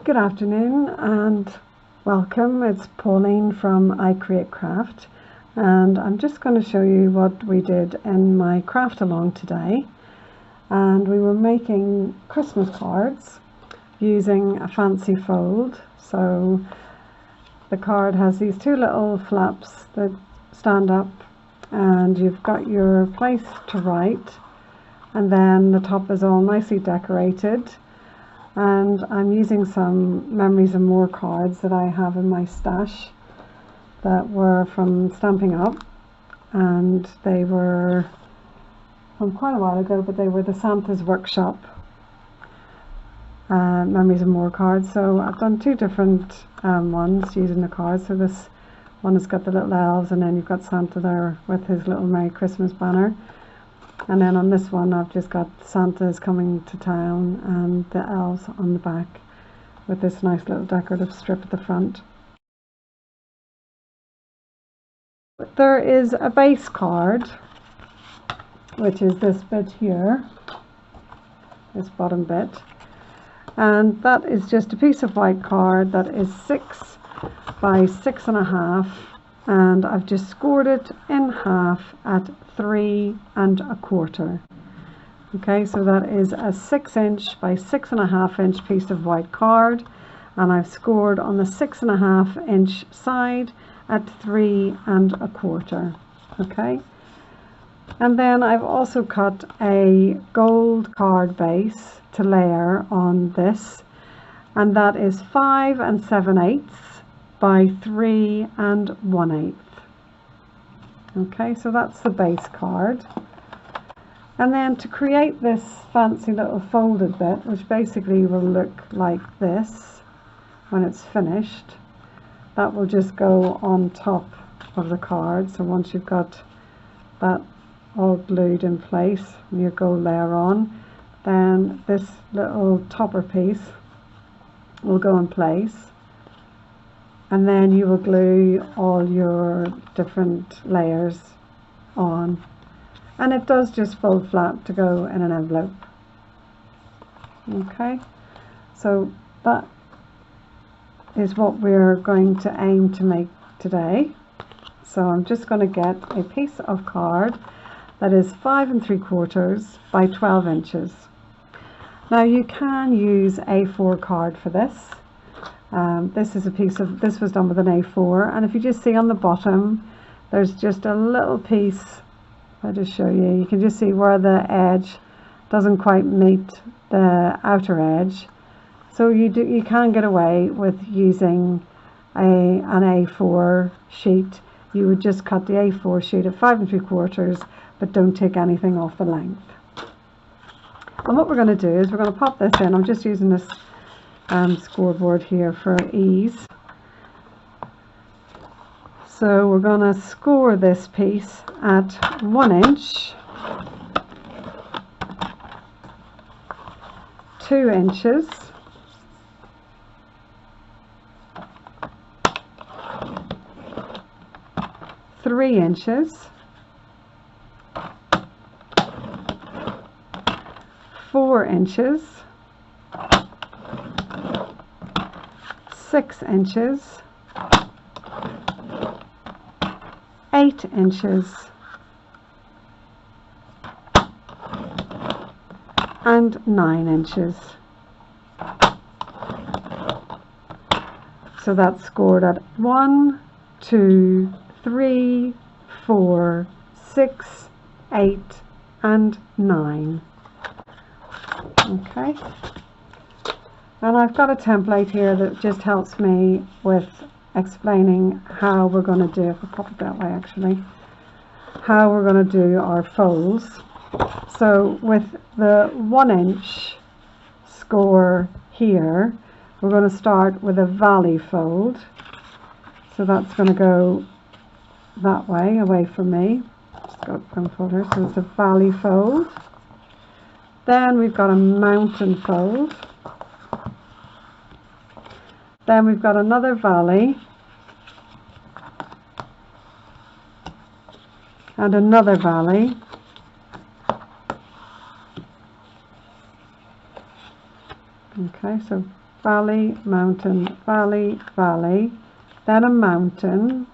Good afternoon and welcome. It's Pauline from I Create Craft, and I'm just going to show you what we did in my craft along today. And we were making Christmas cards using a fancy fold. So the card has these two little flaps that stand up, and you've got your place to write, and then the top is all nicely decorated. And I'm using some Memories and More cards that I have in my stash that were from Stampin Up, and they were from quite a while ago, but they were the Santa's Workshop Memories and More cards. So I've done two different ones using the cards. So this one has got the little elves, and then you've got Santa there with his little Merry Christmas banner. And then on this one I've just got Santa's coming to town and the elves on the back with this nice little decorative strip at the front. There is a base card, which is this bit here, this bottom bit, and that is just a piece of white card that is 6 by 6.5, and I've just scored it in half at 3 1/4. Okay, so that is a 6" by 6.5" piece of white card, and I've scored on the 6.5" side at 3 1/4. Okay, and then I've also cut a gold card base to layer on this, and that is 5 7/8 by 3 1/8. Okay, so that's the base card. And then to create this fancy little folded bit, which basically will look like this when it's finished, that will just go on top of the card. So once you've got that all glued in place, your gold layer on, then this little topper piece will go in place, and then you will glue all your different layers on, and it does just fold flat to go in an envelope. Okay, so that is what we're going to aim to make today. So I'm just going to get a piece of card that is 5 3/4 by 12 inches. Now you can use A4 card for this. This was done with an A4, and if you just see on the bottom, there's just a little piece. I'll just show you. You can just see where the edge doesn't quite meet the outer edge. So you can get away with using an A4 sheet. You would just cut the A4 sheet at 5 3/4, but don't take anything off the length. And what we're going to do is we're going to pop this in. I'm just using this scoreboard here for ease. So we're going to score this piece at 1 inch, 2 inches, 3 inches, 4 inches, 6 inches, 8 inches, and 9 inches. So that's scored at 1, 2, 3, 4, 6, 8, and 9. Okay, and I've got a template here that just helps me with explaining how we're going to do, if I pop it that way actually, how we're going to do our folds. So with the 1 inch score here, we're going to start with a valley fold. So that's going to go that way, away from me. Just got a folder, so it's a valley fold. Then we've got a mountain fold. Then we've got another valley, and another valley, okay, so valley, mountain, valley, valley, then a mountain.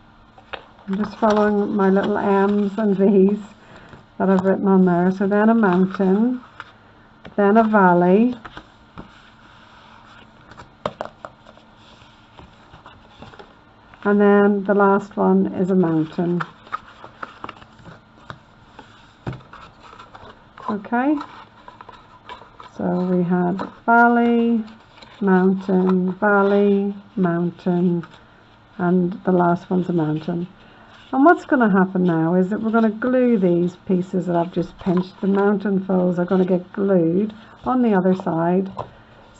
I'm just following my little M's and V's that I've written on there. So then a mountain, then a valley, and then the last one is a mountain. Okay, so we had valley, mountain, and the last one's a mountain. And what's going to happen now is that we're going to glue these pieces that I've just pinched. The mountain folds are going to get glued on the other side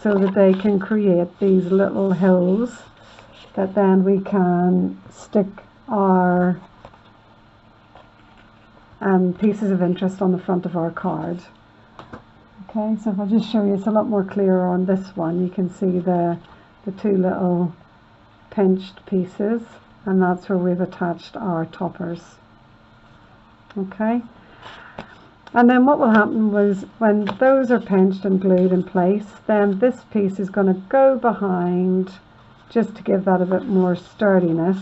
so that they can create these little hills that then we can stick our pieces of interest on the front of our card. Okay, so if I just show you, it's a lot more clearer on this one. You can see the two little pinched pieces, and that's where we've attached our toppers. Okay, and then what will happen was when those are pinched and glued in place, then this piece is going to go behind just to give that a bit more sturdiness,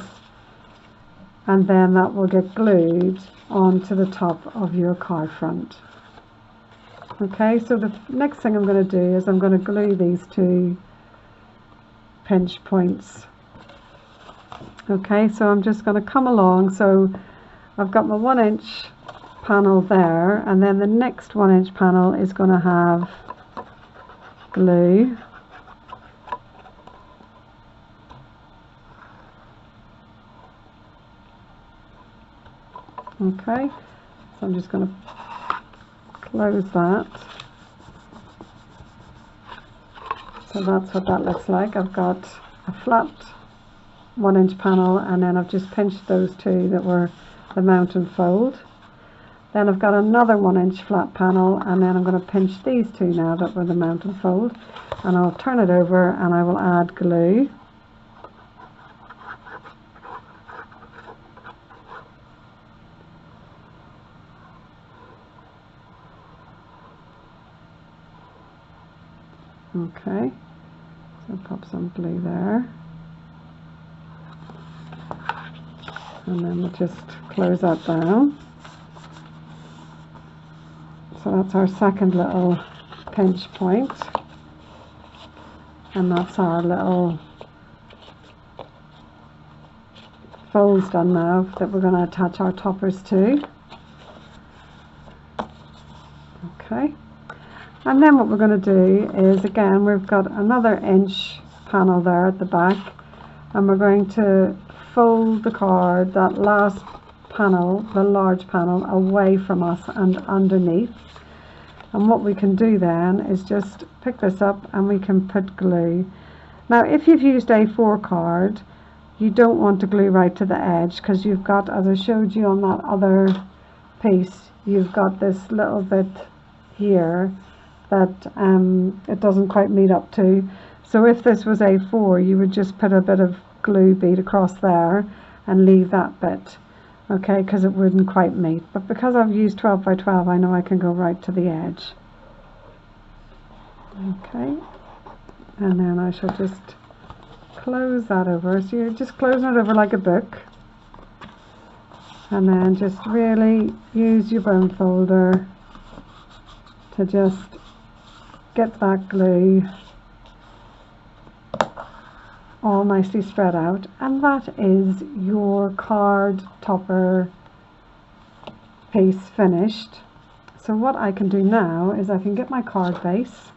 and then that will get glued onto the top of your card front. Okay, so the next thing I'm going to do is I'm going to glue these two pinch points. Okay, so I'm just going to come along. So I've got my 1 inch panel there, and then the next 1 inch panel is going to have glue. Okay, so I'm just going to close that. So that's what that looks like. I've got a flat 1 inch panel, and then I've just pinched those two that were the mountain fold. Then I've got another 1 inch flat panel, and then I'm going to pinch these two now that were the mountain fold, and I'll turn it over and I will add glue. Okay, so pop some glue there, and then we'll just close that down. So that's our second little pinch point, and that's our little folds done now that we're going to attach our toppers to. Okay. And then what we're going to do is, again, we've got another inch panel there at the back, and we're going to fold the card, that last panel, the large panel, away from us and underneath. And what we can do then is just pick this up and we can put glue. Now if you've used A4 card, you don't want to glue right to the edge, because you've got, as I showed you on that other piece, you've got this little bit here that it doesn't quite meet up to. So if this was A4, you would just put a bit of glue bead across there and leave that bit, okay, because it wouldn't quite meet. But because I've used 12 by 12, I know I can go right to the edge. Okay, and then I shall just close that over. So you're just closing it over like a book, and then just really use your bone folder to just get that glue all nicely spread out, and that is your card topper piece finished. So what I can do now is I can get my card base.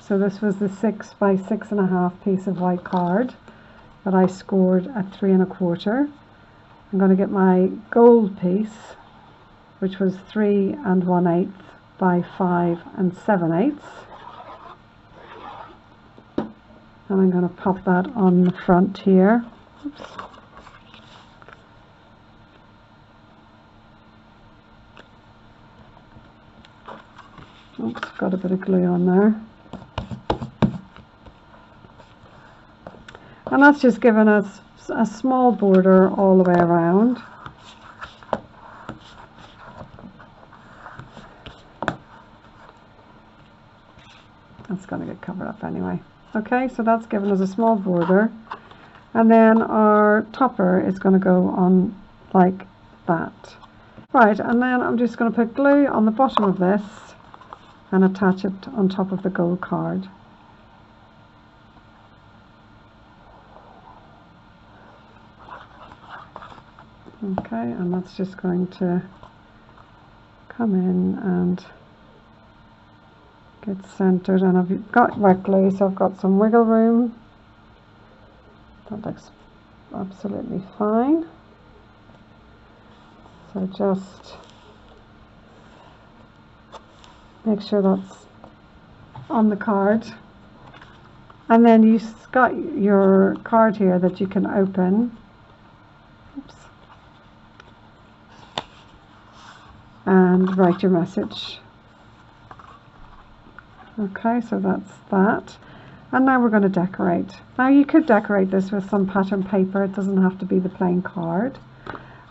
So this was the 6 by 6.5 piece of white card that I scored at 3 1/4. I'm going to get my gold piece, which was 3 1/8 by 5 7/8. And I'm going to pop that on the front here. Oops. Oops, got a bit of glue on there. And that's just giving us a small border all the way around. That's going to get covered up anyway. Okay, so that's given us a small border, and then our topper is going to go on like that. Right, and then I'm just going to put glue on the bottom of this and attach it on top of the gold card. Okay, and that's just going to come in and get centered, and I've got wet glue, so I've got some wiggle room. That looks absolutely fine. So just make sure that's on the card, and then you've got your card here that you can open. Oops. And write your message. Okay, so that's that. And now we're going to decorate. Now you could decorate this with some pattern paper. It doesn't have to be the plain card.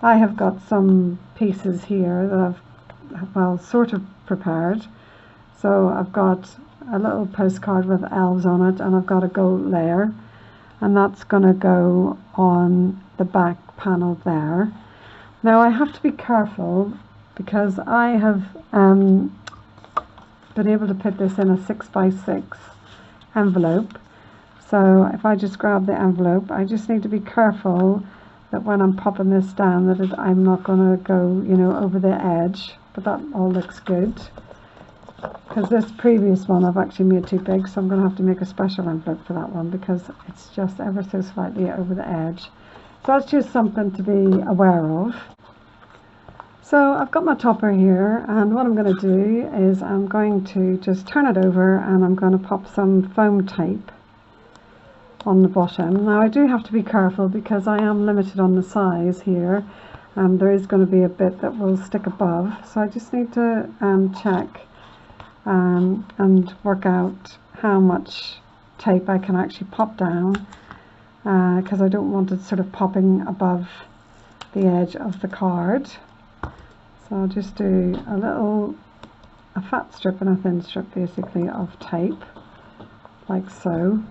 I have got some pieces here that I've, well, sort of prepared. So I've got a little postcard with elves on it, and I've got a gold layer, and that's going to go on the back panel there. Now I have to be careful because I have been able to put this in a 6x6 envelope. So if I just grab the envelope, I just need to be careful that when I'm popping this down that I'm not going to go, you know, over the edge. But that all looks good, because this previous one I've actually made too big, so I'm going to have to make a special envelope for that one because it's just ever so slightly over the edge. So that's just something to be aware of. So I've got my topper here, and what I'm going to do is I'm going to just turn it over, and I'm going to pop some foam tape on the bottom. Now I do have to be careful because I am limited on the size here, and there is going to be a bit that will stick above, so I just need to check and work out how much tape I can actually pop down, because I don't want it sort of popping above the edge of the card. So I'll just do a fat strip and a thin strip basically of tape, like so.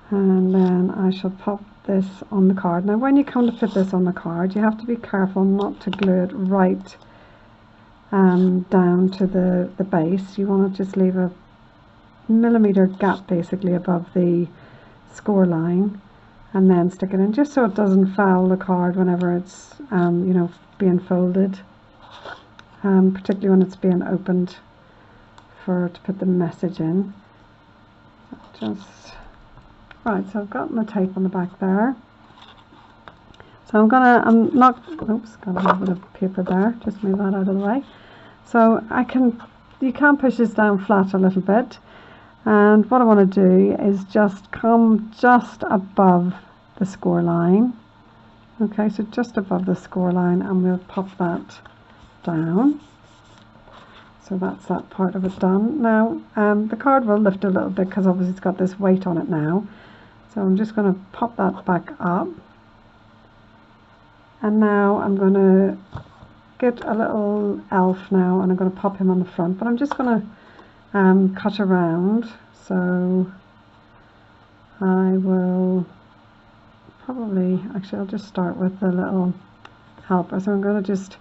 And then I shall pop this on the card. Now when you come to put this on the card, you have to be careful not to glue it right down to the base. You want to just leave a millimetre gap basically above the score line, and then stick it in just so it doesn't foul the card whenever it's you know, being folded, particularly when it's being opened to put the message in. Just right, so I've got my tape on the back there. So I'm not, oops, got a little bit of paper there, just move that out of the way. So you can push this down flat a little bit, and what I want to do is just come just above the score line. Okay, so just above the score line, and we'll pop that down. So that's that part of it done. Now the card will lift a little bit because obviously it's got this weight on it now. So I'm just going to pop that back up. And now I'm going to get a little elf now, and I'm going to pop him on the front. But I'm just going to cut around. So I will probably, actually I'll just start with the little helper. So I'm going to just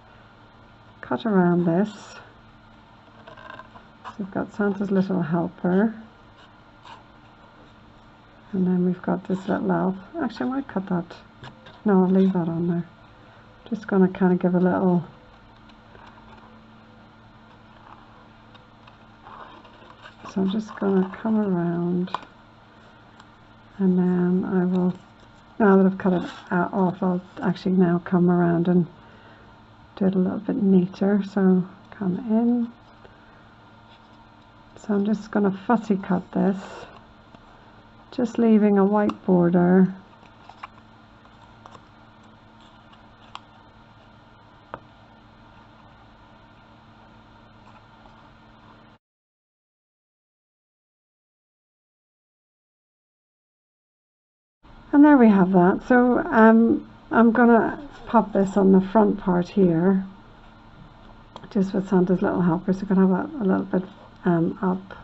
cut around this. So we've got Santa's little helper, and then we've got this little elf. Actually I might cut that, no, I'll leave that on there. Just going to kind of give a little, so I'm just going to come around, and then I will, now that I've cut it off, I'll actually now come around and do it a little bit neater. So come in. So I'm just going to fussy cut this, just leaving a white border. And there we have that. So I'm going to pop this on the front part here, just with Santa's little helper, so you can have a little bit up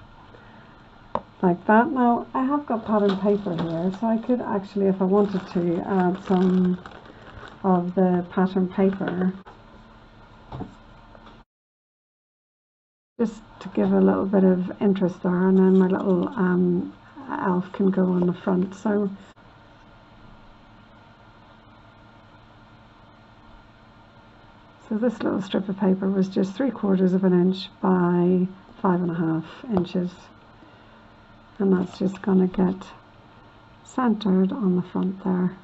like that. Now I have got pattern paper here, so I could actually, if I wanted to, add some of the pattern paper just to give a little bit of interest there, and then my little elf can go on the front. So this little strip of paper was just 3/4 of an inch by 5.5 inches, and that's just going to get centered on the front there.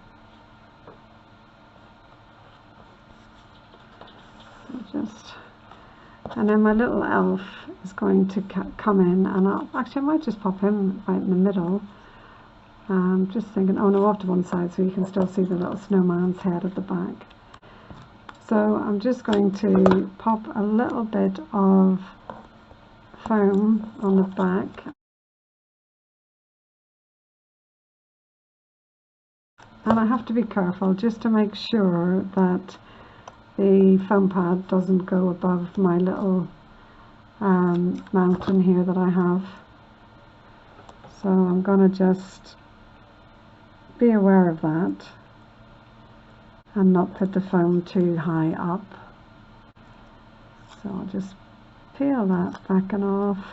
And then my little elf is going to come in, and I might just pop him right in the middle. Just thinking, oh no, off to one side so you can still see the little snowman's head at the back. So I'm just going to pop a little bit of foam on the back. And I have to be careful just to make sure that the foam pad doesn't go above my little mountain here that I have. So I'm going to just be aware of that and not put the foam too high up. So I'll just peel that back and off.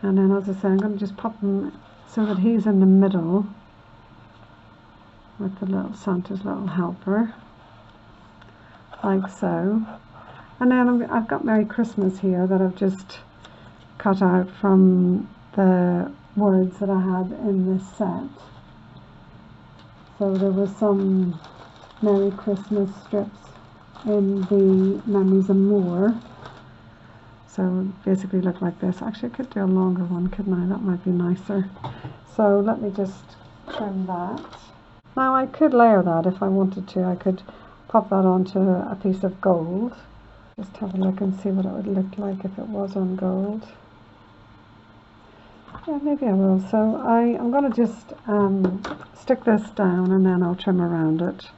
And then, as I say, I'm going to just pop him so that he's in the middle with the little Santa's little helper, like so. And then I've got Merry Christmas here that I've just cut out from the words that I had in this set. So there was some Merry Christmas strips in the Memories and More. So basically look like this. Actually I could do a longer one, couldn't I? That might be nicer. So let me just trim that. Now I could layer that if I wanted to. I could pop that onto a piece of gold. Just have a look and see what it would look like if it was on gold. Yeah, maybe I will. So I'm going to just stick this down, and then I'll trim around it.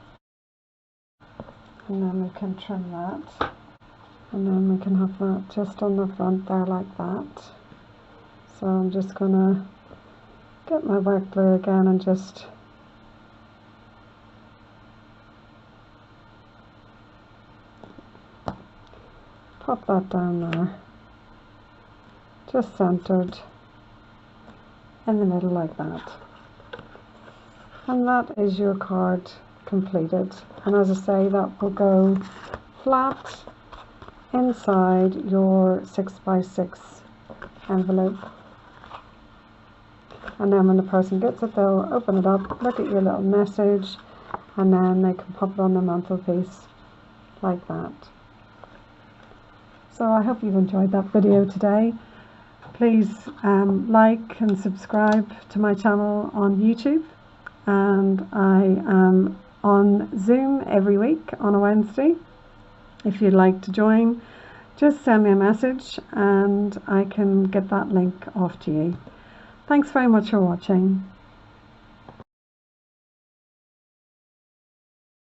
And then we can trim that. And then we can have that just on the front there like that. So I'm just going to get my work glue again and just pop that down there, just centered in the middle like that. And that is your card completed. And as I say, that will go flat inside your 6x6 envelope. And then when the person gets it, they'll open it up, look at your little message, and then they can pop it on the mantelpiece like that. So I hope you've enjoyed that video today. Please like and subscribe to my channel on YouTube, and I am on Zoom every week on a Wednesday. If you'd like to join, just send me a message and I can get that link off to you. Thanks very much for watching.